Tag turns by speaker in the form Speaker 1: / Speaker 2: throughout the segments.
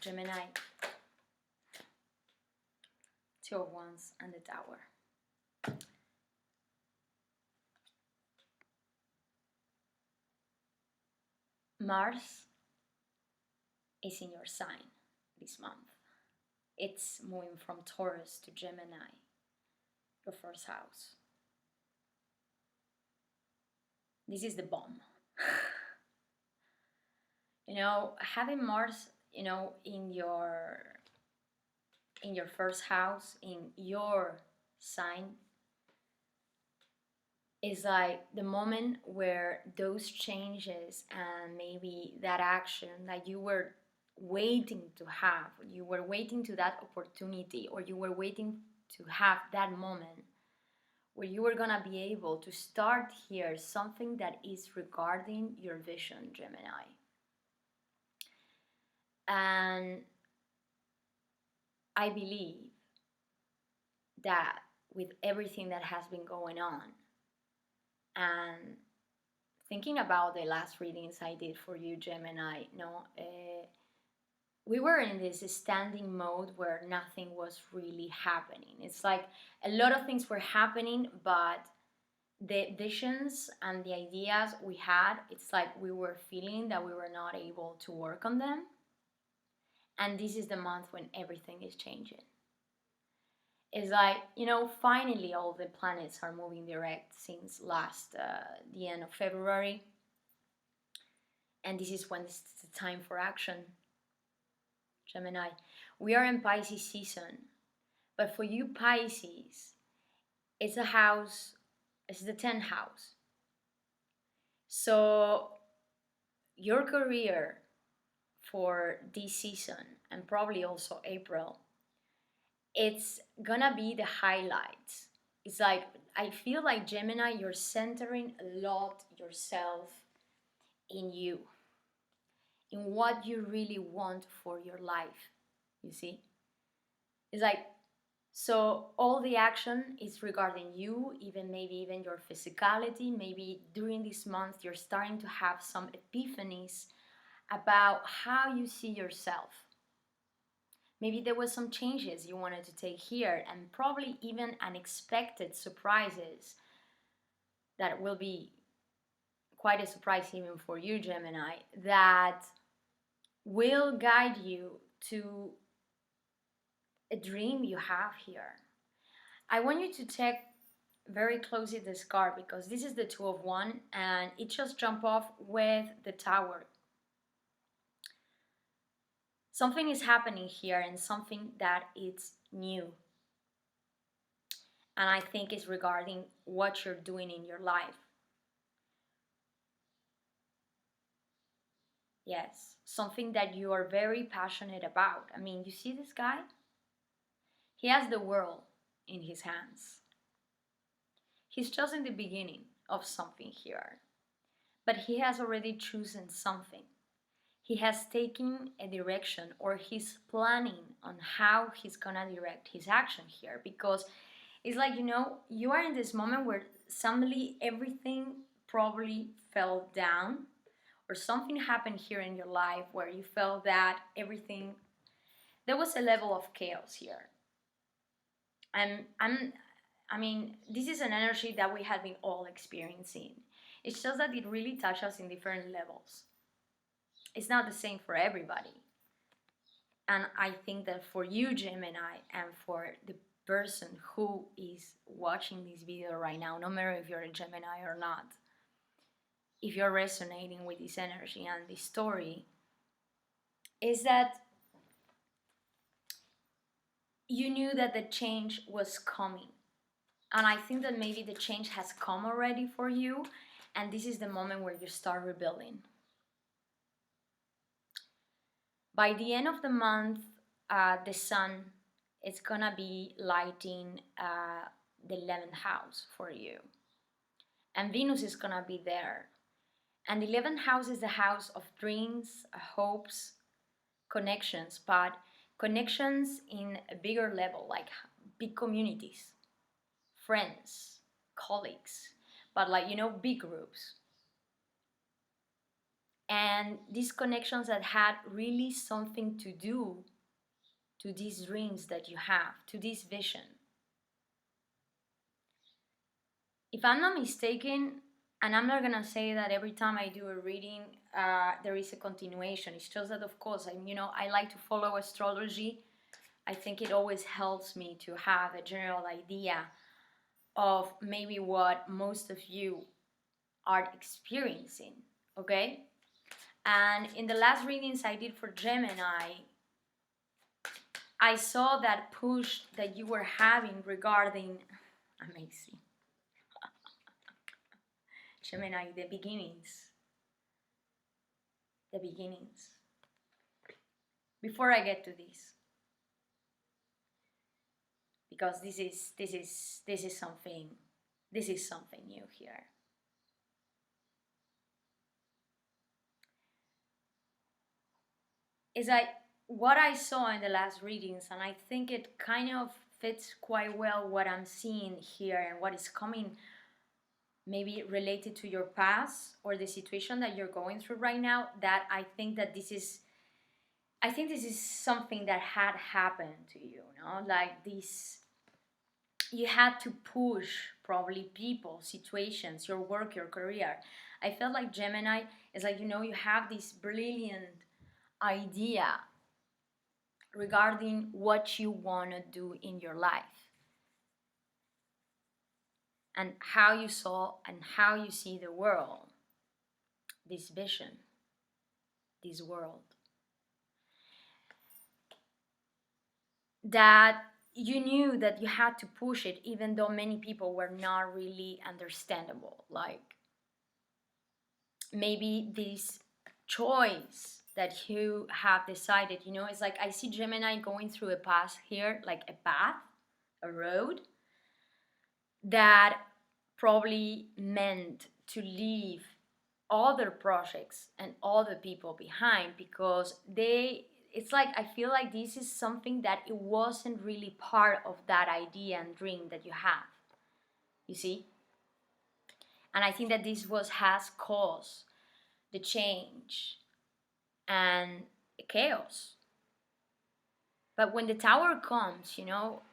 Speaker 1: Gemini. Two of Wands and the Tower. Mars is in your sign this month. It's moving from Taurus to Gemini, your first house. This is the bomb. You know, having Mars, you know, in your first house, in your sign, is like the moment where those changes and maybe that action that you were waiting to have, you were waiting to that opportunity, or you were waiting to have that moment where you were gonna be able to start here something that is regarding your vision, Gemini. And I believe that with everything that has been going on, and thinking about the last readings I did for you, Gemini, we were in this standing mode where nothing was really happening. It's like a lot of things were happening, but the visions and the ideas we had, it's like we were feeling that we were not able to work on them. And this is the month when everything is changing. It's like, you know, finally all the planets are moving direct since the end of February. And this is when it's the time for action, Gemini. We are in Pisces season, but for you Pisces, it's the 10th house. So your career for this season, and probably also April, it's gonna be the highlights. It's like, I feel like, Gemini, you're centering a lot yourself in you, in what you really want for your life, you see? It's like, so all the action is regarding you, maybe even your physicality. Maybe during this month you're starting to have some epiphanies about how you see yourself. Maybe there was some changes you wanted to take here, and probably even unexpected surprises that will be quite a surprise even for you, Gemini, that will guide you to a dream you have here. I want you to check very closely this card, because this is the Two of Wands and it just jumped off with the Tower. Something is happening here, and something that is new. And I think it's regarding what you're doing in your life. Yes, something that you are very passionate about. I mean, you see this guy? He has the world in his hands. He's just in the beginning of something here. But he has already chosen something. He has taken a direction, or he's planning on how he's gonna direct his action here, because it's like, you know, you are in this moment where suddenly everything probably fell down, or something happened here in your life where you felt that there was a level of chaos here. And I mean, this is an energy that we have been all experiencing. It's just that it really touches us in different levels. It's not the same for everybody. And I think that for you, Gemini, and for the person who is watching this video right now, no matter if you're a Gemini or not, if you're resonating with this energy and this story, is that you knew that the change was coming. And I think that maybe the change has come already for you, and this is the moment where you start rebuilding. By the end of the month, the sun is gonna be lighting the 11th house for you. And Venus is gonna be there. And the 11th house is the house of dreams, hopes, connections, but connections in a bigger level, like big communities, friends, colleagues, but like, you know, big groups. And and these connections that had really something to do to these dreams that you have, to this vision. If I'm not mistaken, and I'm not gonna say that every time I do a reading there is a continuation. It's just that, of course, I like to follow astrology. I think it always helps me to have a general idea of maybe what most of you are experiencing, okay? And in the last readings I did for Gemini, I saw that push that you were having regarding, amazing, Gemini, the beginnings. The beginnings. Before I get to this, because this is something new here. Is like what I saw in the last readings, and I think it kind of fits quite well what I'm seeing here and what is coming, maybe related to your past or the situation that you're going through right now. That I think this is something that had happened to you, like this. You had to push probably people, situations, your work, your career. I felt like Gemini is like, you have this brilliant idea regarding what you want to do in your life and how you saw and how you see the world, this vision, this world. That you knew that you had to push it, even though many people were not really understandable. Like maybe this choice that you have decided, it's like I see Gemini going through a path here, like a path, a road that probably meant to leave other projects and other people behind, because it's like I feel like this is something that it wasn't really part of that idea and dream that you have, you see. And I think that this has caused the change and the chaos. But when the Tower comes,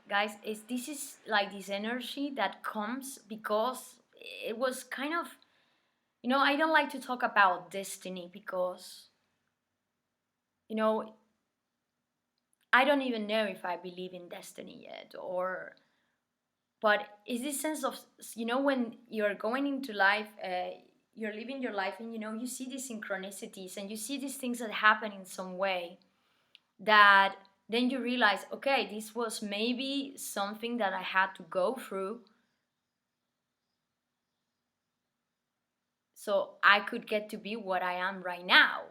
Speaker 1: guys, this is like this energy that comes because it was kind of, I don't like to talk about destiny because, I don't even know if I believe in destiny yet, but is this sense of, when you're going into life, you're living your life, and you see these synchronicities and you see these things that happen in some way that then you realize, okay, this was maybe something that I had to go through so I could get to be what I am right now.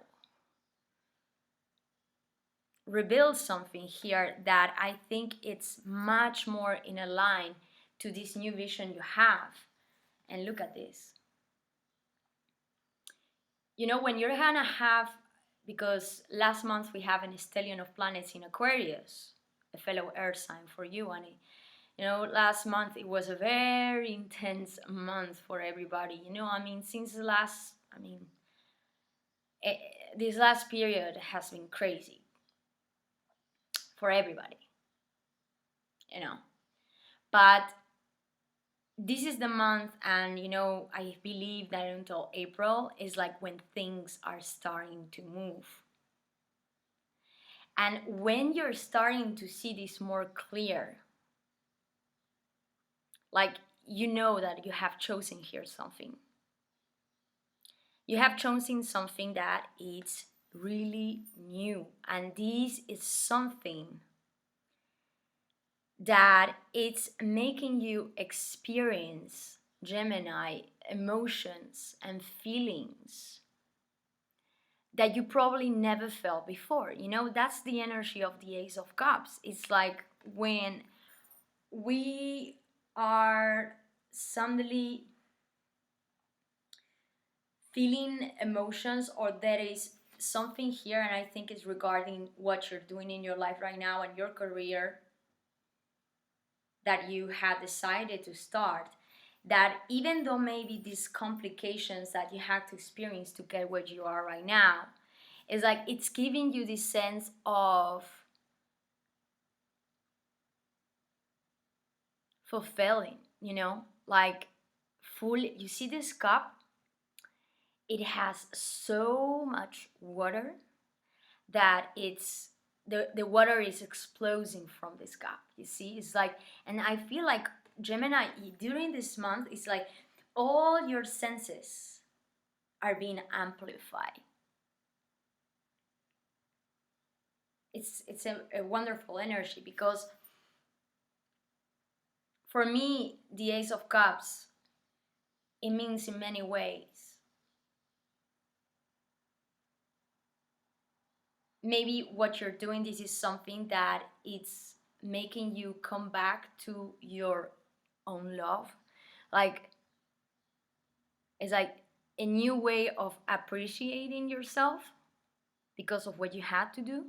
Speaker 1: Reveal something here that I think it's much more in a line to this new vision you have. And look at this. When you're gonna have, because last month we have an stellium of planets in Aquarius, a fellow earth sign for you, and last month it was a very intense month for everybody. Since the last, this last period has been crazy for everybody, but this is the month, and I believe that until April is like when things are starting to move. And when you're starting to see this more clear, like that you have chosen here something. You have chosen something that is really new, and this is something that it's making you experience, Gemini, emotions and feelings that you probably never felt before. That's the energy of the Ace of Cups. It's like when we are suddenly feeling emotions, or there is something here, and I think it's regarding what you're doing in your life right now and your career that you had decided to start, that even though maybe these complications that you have to experience to get where you are right now, is like it's giving you this sense of fulfilling, you know, like full. You see this cup, it has so much water that it's the water is exploding from this cup. You see, it's like, and I feel like Gemini during this month, it's like all your senses are being amplified. It's a wonderful energy, because for me the Ace of Cups, it means in many ways. Maybe what you're doing, this is something that it's making you come back to your own love. Like, it's like a new way of appreciating yourself because of what you had to do.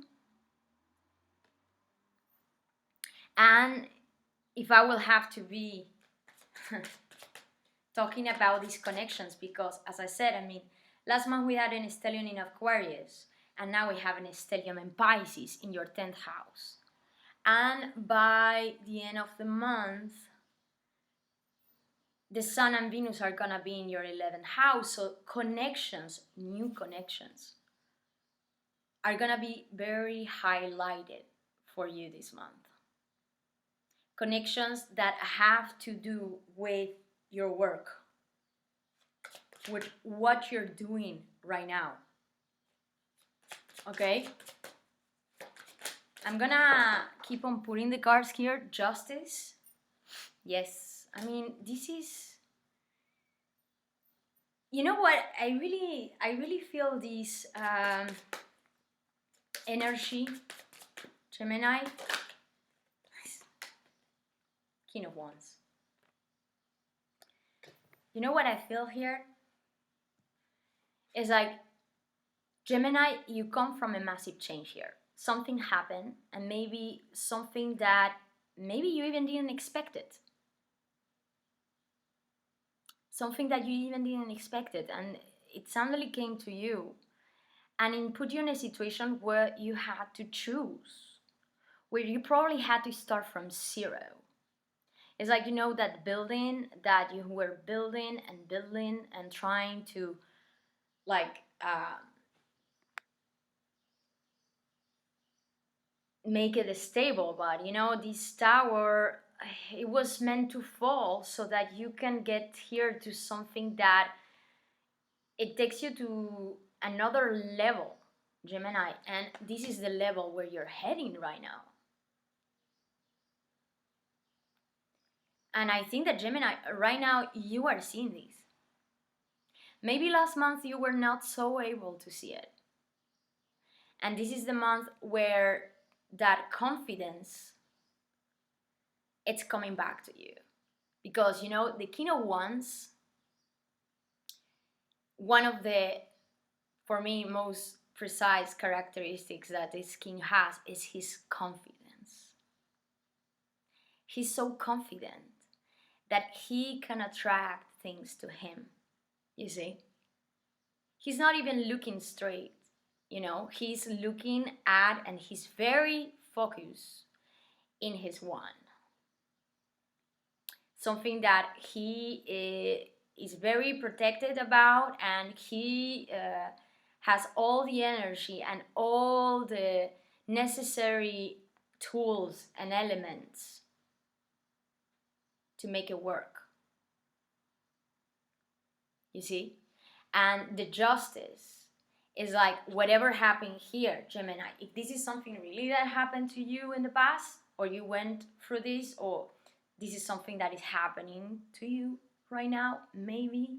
Speaker 1: And if I will have to be talking about these connections, because as I said, I mean, last month we had an stellium in Aquarius, and now we have an stellium in Pisces in your 10th house. And by the end of the month, the Sun and Venus are gonna be in your 11th house. So connections, new connections, are gonna be very highlighted for you this month. Connections that have to do with your work, with what you're doing right now. Okay? I'm gonna keep on putting the cards here. Justice. Yes. I mean, this is, you know what? I really feel this energy, Gemini. King of Wands. You know what I feel here? It's like, Gemini, you come from a massive change here. Something happened, and maybe something that maybe you even didn't expect it. Something that you even didn't expect it, and it suddenly came to you, and it put you in a situation where you had to choose, where you probably had to start from zero. It's like, you know, that building that you were building and trying to, like, make it stable, but you know, this tower, it was meant to fall so that you can get here to something that it takes you to another level, Gemini, and this is the level where you're heading right now. And I think that, Gemini, right now you are seeing this. Maybe last month you were not so able to see it, and this is the month where that confidence, it's coming back to you. Because, you know, the King of Wands, one of the, for me, most precise characteristics that this king has is his confidence. He's so confident that he can attract things to him, you see. He's not even looking straight, you know, he's looking at, and he's very focused in his wand. Something that he is very protected about, and he has all the energy and all the necessary tools and elements to make it work. You see? And the Justice is like, whatever happened here, Gemini, if this is something really that happened to you in the past, or you went through this, or this is something that is happening to you right now, maybe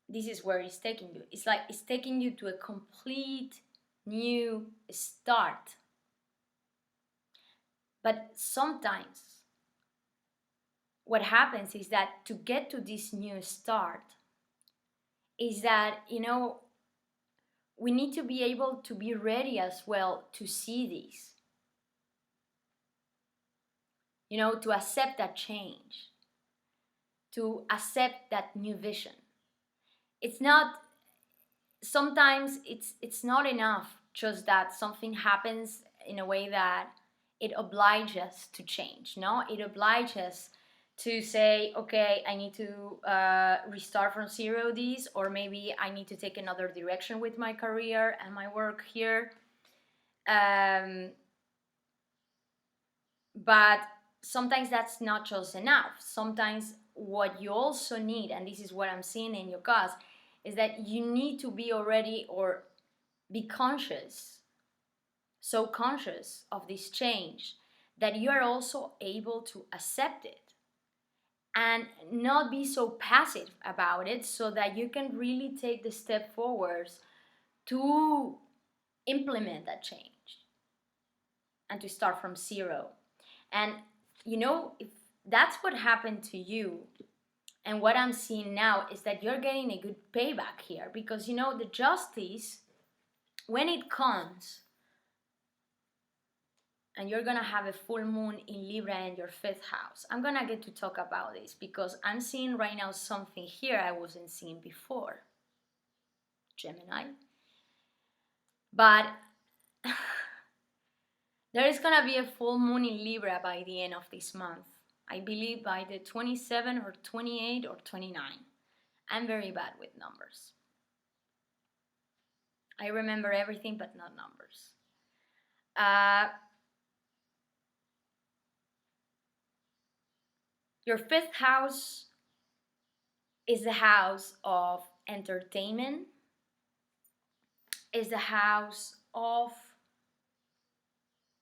Speaker 1: this is where it's taking you. It's like it's taking you to a complete new start. But sometimes what happens is that to get to this new start is that, you know, we need to be able to be ready as well to see this. you know, to accept that change, to accept that new vision. It's not, sometimes it's not enough just that something happens in a way that it obliges to change. No, it obliges to say, okay, I need to restart from zero this, or maybe I need to take another direction with my career and my work here. But sometimes that's not just enough. Sometimes what you also need, and this is what I'm seeing in your cards, is that you need to be already, or be conscious, so conscious of this change, that you are also able to accept it and not be so passive about it, so that you can really take the step forwards to implement that change and to start from zero. And you know, if that's what happened to you, and what I'm seeing now is that you're getting a good payback here, because you know, the justice, when it comes, and you're gonna have a full moon in Libra in your 5th house. I'm gonna get to talk about this because I'm seeing right now something here I wasn't seeing before, Gemini. But there is gonna be a full moon in Libra by the end of this month. I believe by the 27 or 28 or 29. I'm very bad with numbers. I remember everything but not numbers. Your 5th house is the house of entertainment, is the house of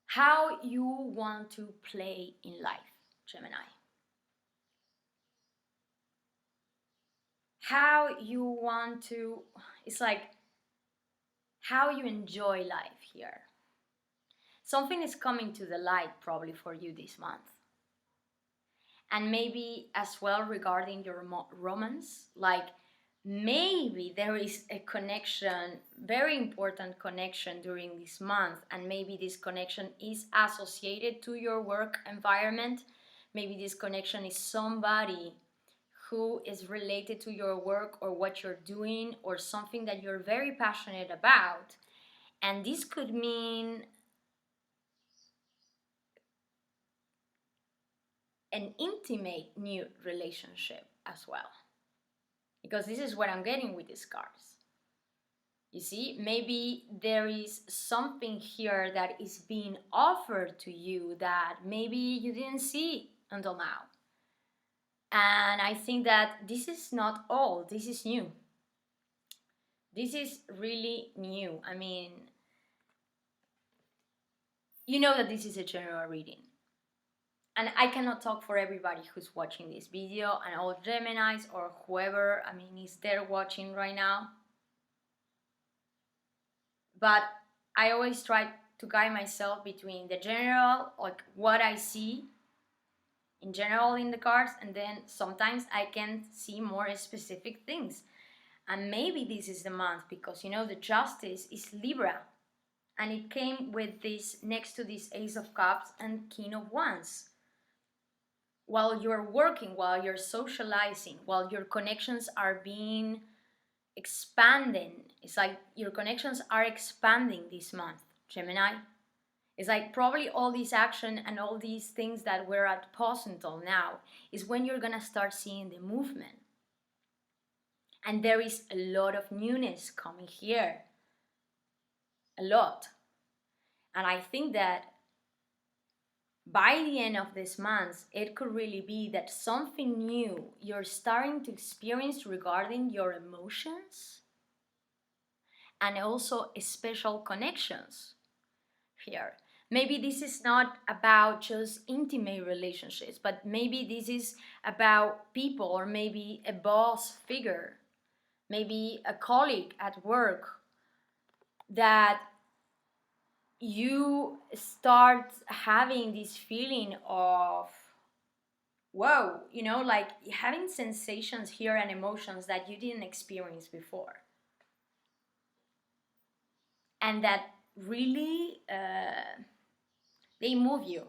Speaker 1: how you want to play in life, Gemini. How you want to, it's like how you enjoy life here. Something is coming to the light probably for you this month. And maybe as well regarding your romance, like maybe there is a connection, very important connection during this month, and maybe this connection is associated to your work environment. Maybe this connection is somebody who is related to your work or what you're doing, or something that you're very passionate about. And this could mean an intimate new relationship as well, because this is what I'm getting with these cards. You see, maybe there is something here that is being offered to you that maybe you didn't see until now. And I think that this is not all, this is new. This is really new. I mean, you know that this is a general reading. And I cannot talk for everybody who's watching this video, and all Geminis or whoever, I mean, is there watching right now. But I always try to guide myself between the general, like what I see in general in the cards, and then sometimes I can see more specific things. And maybe this is the month, because you know the justice is Libra, and it came with this next to this Ace of Cups and King of Wands. While you're working, while you're socializing, while your connections are being expanding, it's like your connections are expanding this month, Gemini. It's like probably all this action and all these things that we're at pause until now is when you're gonna start seeing the movement. And there is a lot of newness coming here. A lot. And I think that by the end of this month, it could really be that something new you're starting to experience regarding your emotions, and also special connections here. Maybe this is not about just intimate relationships, but maybe this is about people, or maybe a boss figure, maybe a colleague at work, that you start having this feeling of, whoa, you know, like having sensations here and emotions that you didn't experience before. And that really, they move you.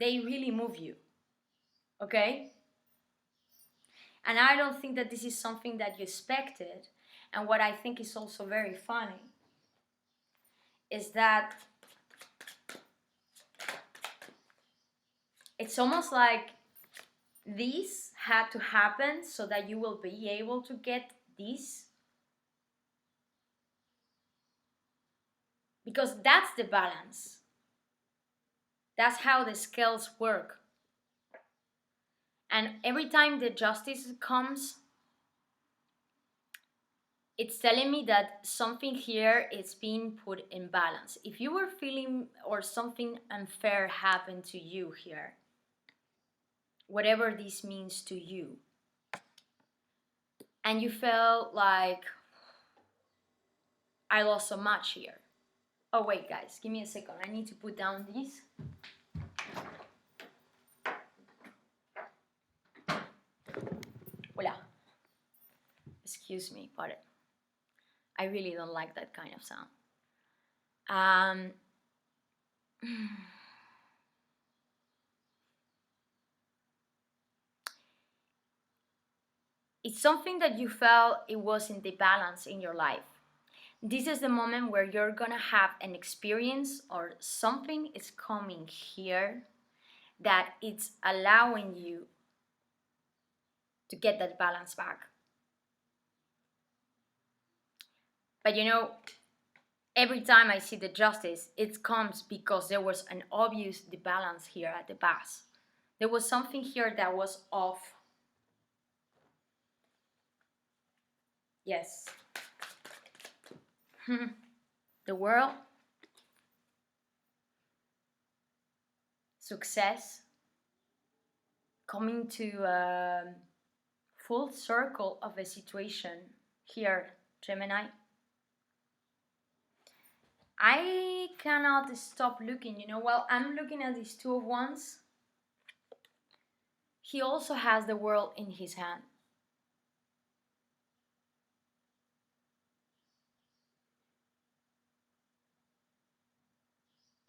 Speaker 1: they really move you, okay? And I don't think that this is something that you expected. And what I think is also very funny is that it's almost like this had to happen so that you will be able to get this. Because that's the balance. That's how the scales work. And every time the justice comes, it's telling me that something here is being put in balance. If you were feeling or something unfair happened to you here, whatever this means to you, and you felt like, I lost so much here. Oh wait guys, give me a second. I need to put down these. Voila. Excuse me, but I really don't like that kind of sound. It's something that you felt it wasn't the balance in your life. This is the moment where you're gonna have an experience or something is coming here that it's allowing you to get that balance back. But you know, every time I see the justice, it comes because there was an obvious imbalance here at the past. There was something here that was off. Yes. The world, success, coming to a full circle of a situation here, Gemini. I cannot stop looking, you know, while I'm looking at these Two of Wands, he also has the world in his hand.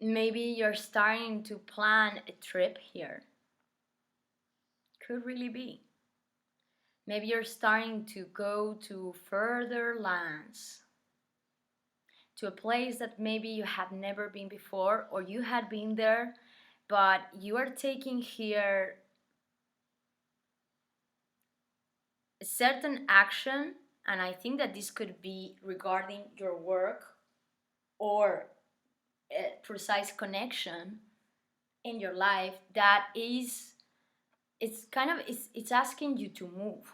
Speaker 1: Maybe you're starting to plan a trip here. Could really be. Maybe you're starting to go to further lands, to a place that maybe you have never been before, or you had been there, but you are taking here a certain action, and I think that this could be regarding your work or a precise connection in your life that is, it's asking you to move.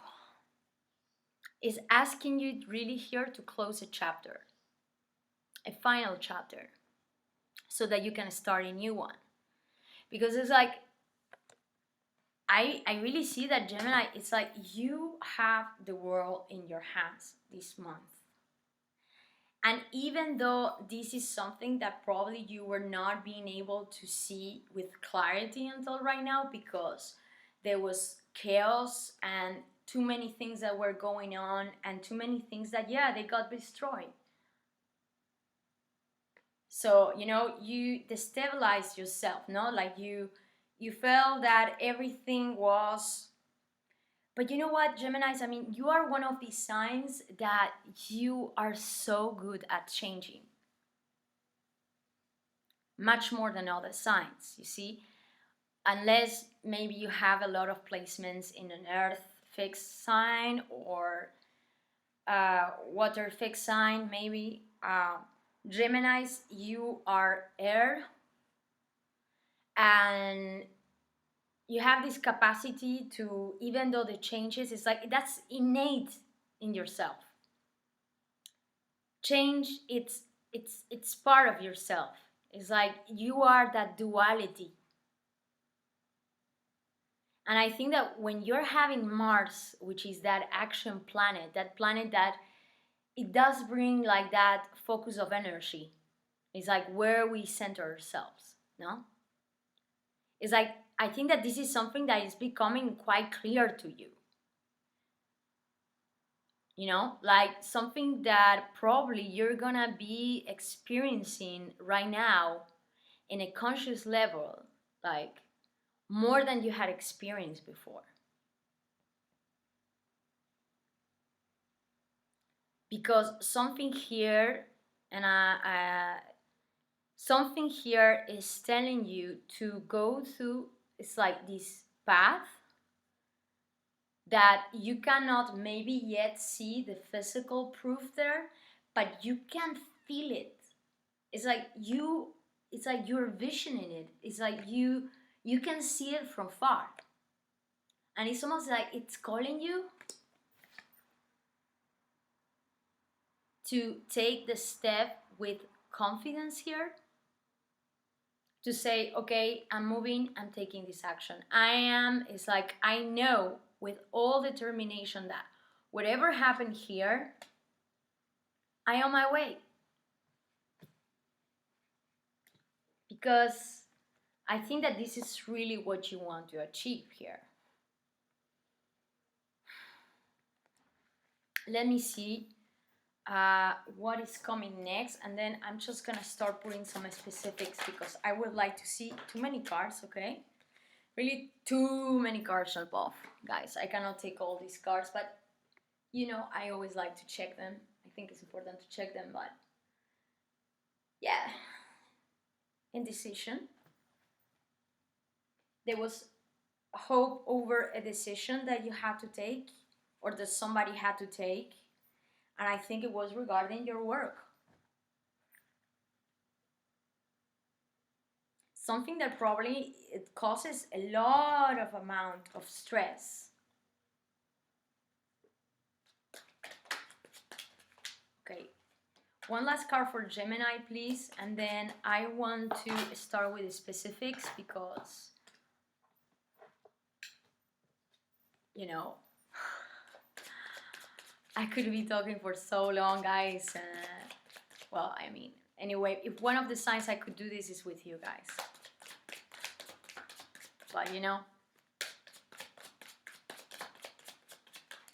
Speaker 1: It's asking you really here to close a chapter, a final chapter, so that you can start a new one. Because it's like, I really see that, Gemini, it's like you have the world in your hands this month. And even though this is something that probably you were not being able to see with clarity until right now, because there was chaos and too many things that were going on and too many things that, yeah, they got destroyed. So, you know, you destabilized yourself, no? Like you felt that everything was... But you know what, Geminis, I mean, you are one of these signs that you are so good at changing. Much more than other signs, you see? Unless maybe you have a lot of placements in an earth fixed sign or water fixed sign, maybe. Geminis, you are air, and you have this capacity to, even though the changes, it's like that's innate in yourself. Change, it's part of yourself. It's like you are that duality. And I think that when you're having Mars, which is that action planet that it does bring like that focus of energy. It's like where we center ourselves, no? It's like, I think that this is something that is becoming quite clear to you. You know, like something that probably you're gonna be experiencing right now in a conscious level. Like, more than you had experienced before. Because something here, and something here is telling you to go through, it's like this path that you cannot maybe yet see the physical proof there, but you can feel it. It's like you're visioning it. It's like you can see it from far. And it's almost like it's calling you to take the step with confidence here, to say, okay, I'm moving, I'm taking this action. It's like I know with all determination that whatever happened here, I am on my way. Because I think that this is really what you want to achieve here. Let me see what is coming next, and then I'm just gonna start putting some specifics because I would like to see too many cards, okay? Really too many cards involved, guys. I cannot take all these cards, but you know, I always like to check them. I think it's important to check them, but yeah. Indecision. There was hope over a decision that you had to take or that somebody had to take, and I think it was regarding your work. Something that probably it causes a lot of amount of stress. Okay, one last card for Gemini, please, and then I want to start with the specifics because, you know, I could be talking for so long, guys. Well, I mean, anyway, if one of the signs I could do this is with you guys. But, you know,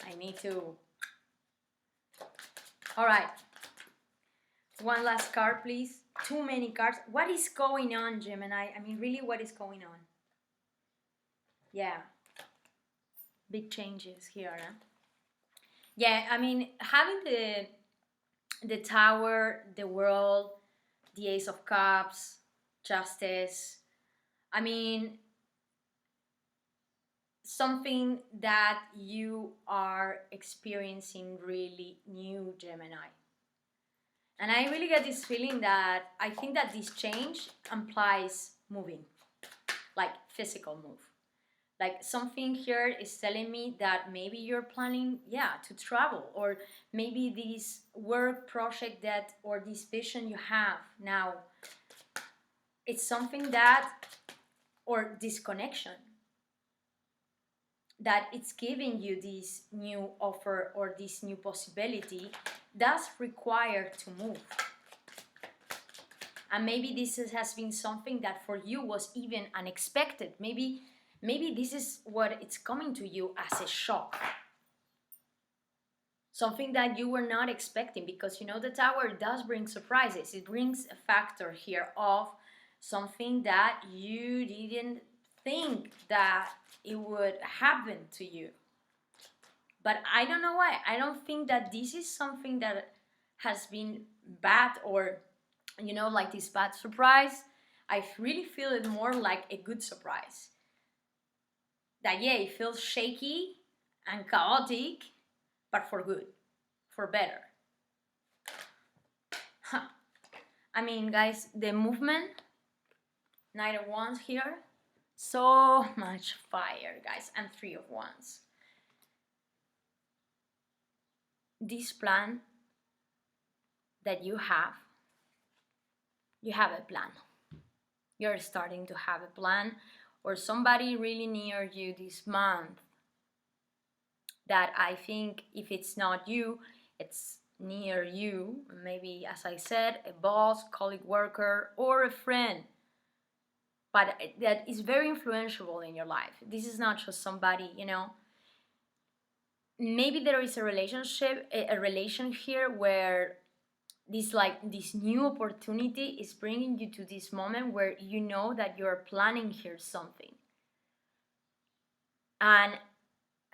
Speaker 1: I need to. All right. One last card, please. Too many cards. What is going on, Gemini? I mean, really, what is going on? Yeah. Big changes here, huh? Yeah, I mean, having the Tower, the World, the Ace of Cups, Justice. I mean, something that you are experiencing really new, Gemini. And I really get this feeling that I think that this change implies moving, like physical move. Like something here is telling me that maybe you're planning, to travel, or maybe this work project that, or this vision you have now, it's something that, or this connection, that it's giving you this new offer or this new possibility does require to move. And maybe has been something that for you was even unexpected. Maybe this is what it's coming to you as a shock. Something that you were not expecting, because you know the Tower does bring surprises. It brings a factor here of something that you didn't think that it would happen to you. But I don't know why. I don't think that this is something that has been bad, or, you know, like this bad surprise. I really feel it more like a good surprise. That, yeah, it feels shaky and chaotic, but for good, for better. I mean, guys, the movement, Knight of Wands here, so much fire, guys, and Three of Wands. This plan that you have a plan. You're starting to have a plan, or somebody really near you this month that I think if it's not you, it's near you. Maybe, as I said, a boss, colleague, worker, or a friend. But that is very influential in your life. This is not just somebody, you know. Maybe there is a relation here where this new opportunity is bringing you to this moment where you know that you're planning here something. And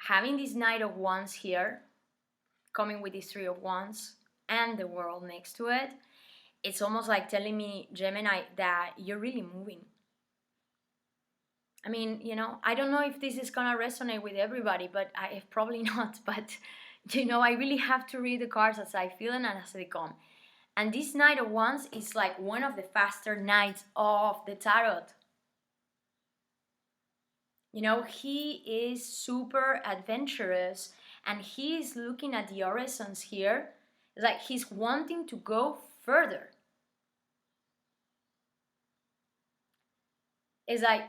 Speaker 1: having this Knight of Wands here, coming with this Three of Wands and the World next to it, it's almost like telling me, Gemini, that you're really moving. I mean, I don't know if this is gonna resonate with everybody, but probably not. But, I really have to read the cards as I feel and as they come. And this Knight of Wands is like one of the faster knights of the tarot. He is super adventurous, and he is looking at the horizons here. It's like he's wanting to go further. It's like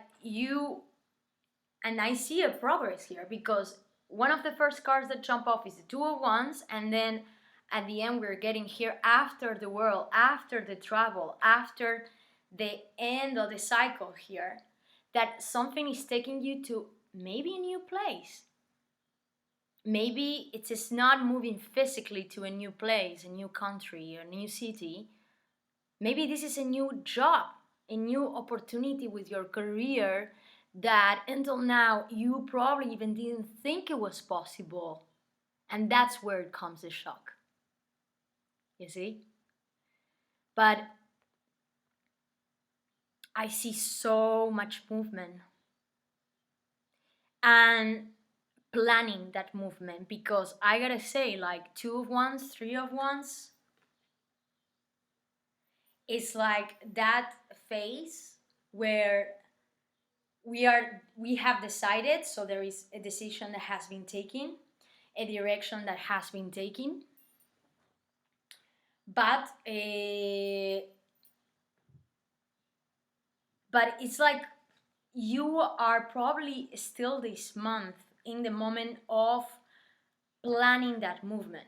Speaker 1: and I see a progress here, because one of the first cards that jump off is the Two of Wands, and then at the end we're getting here after the World, after the travel, after the end of the cycle here, that something is taking you to maybe a new place. Maybe it's not moving physically to a new place, a new country, a new city. Maybe this is a new job, a new opportunity with your career that until now you probably even didn't think it was possible. And that's where it comes the shock. You see? But I see so much movement and planning that movement, because I gotta say, like, Two of Wands, Three of Wands, it's like that phase where we have decided, so there is a decision that has been taken, a direction that has been taken, but it's like you are probably still this month in the moment of planning that movement.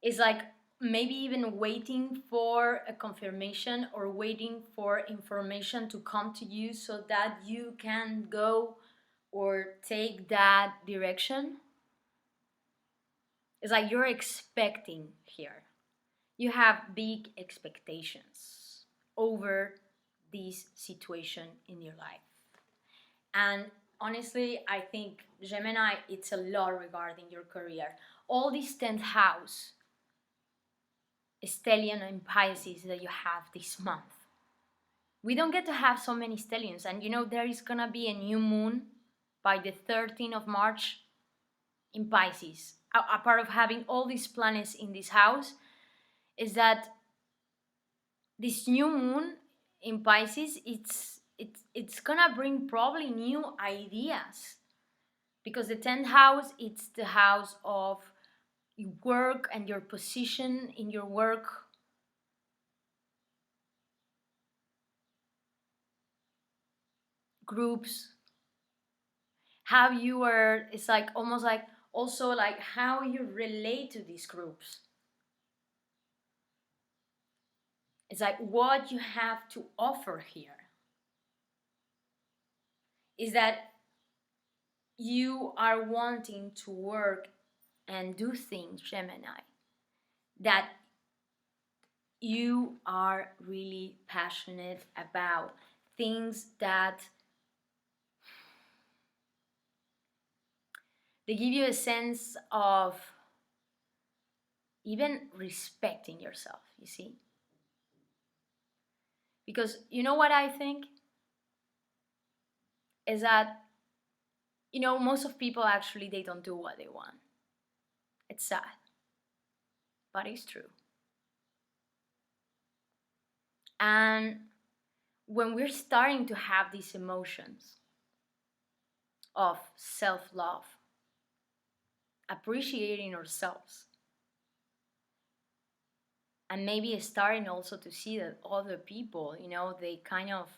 Speaker 1: It's like maybe even waiting for a confirmation or waiting for information to come to you so that you can go or take that direction. It's like you're expecting here. You have big expectations over this situation in your life. And honestly, I think, Gemini, it's a lot regarding your career. All this 10th house, stellium and Pisces that you have this month. We don't get to have so many stelliums. And there is gonna be a new moon by the 13th of March in Pisces. A part of having all these planets in this house is that this new moon in Pisces, it's gonna bring probably new ideas, because the 10th house, it's the house of your work and your position in your work. Groups, how you are, it's like almost like also like how you relate to these groups. It's like what you have to offer here is that you are wanting to work and do things, Gemini, that you are really passionate about, things that they give you a sense of even respecting yourself, you see? Because you know what I think? Is that, most of people actually, they don't do what they want. It's sad, but it's true. And when we're starting to have these emotions of self-love, appreciating ourselves, and maybe starting also to see that other people, they kind of,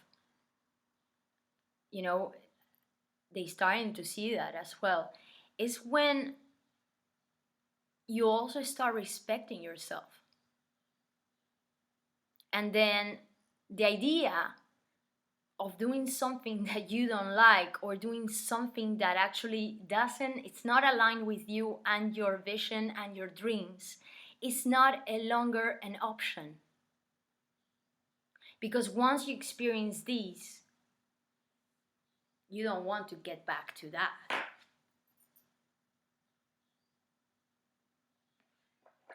Speaker 1: they starting to see that as well, is when you also start respecting yourself. And then the idea of doing something that you don't like, or doing something that actually it's not aligned with you and your vision and your dreams, is not a longer an option. Because once you experience these, You don't want to get back to that.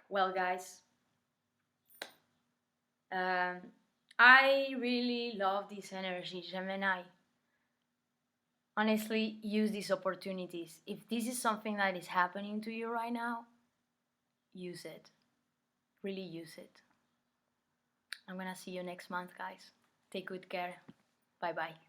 Speaker 1: Well, guys, I really love this energy, Gemini. Honestly, use these opportunities. If this is something that is happening to you right now, use it. Really use it. I'm gonna see you next month, guys. Take good care. Bye bye.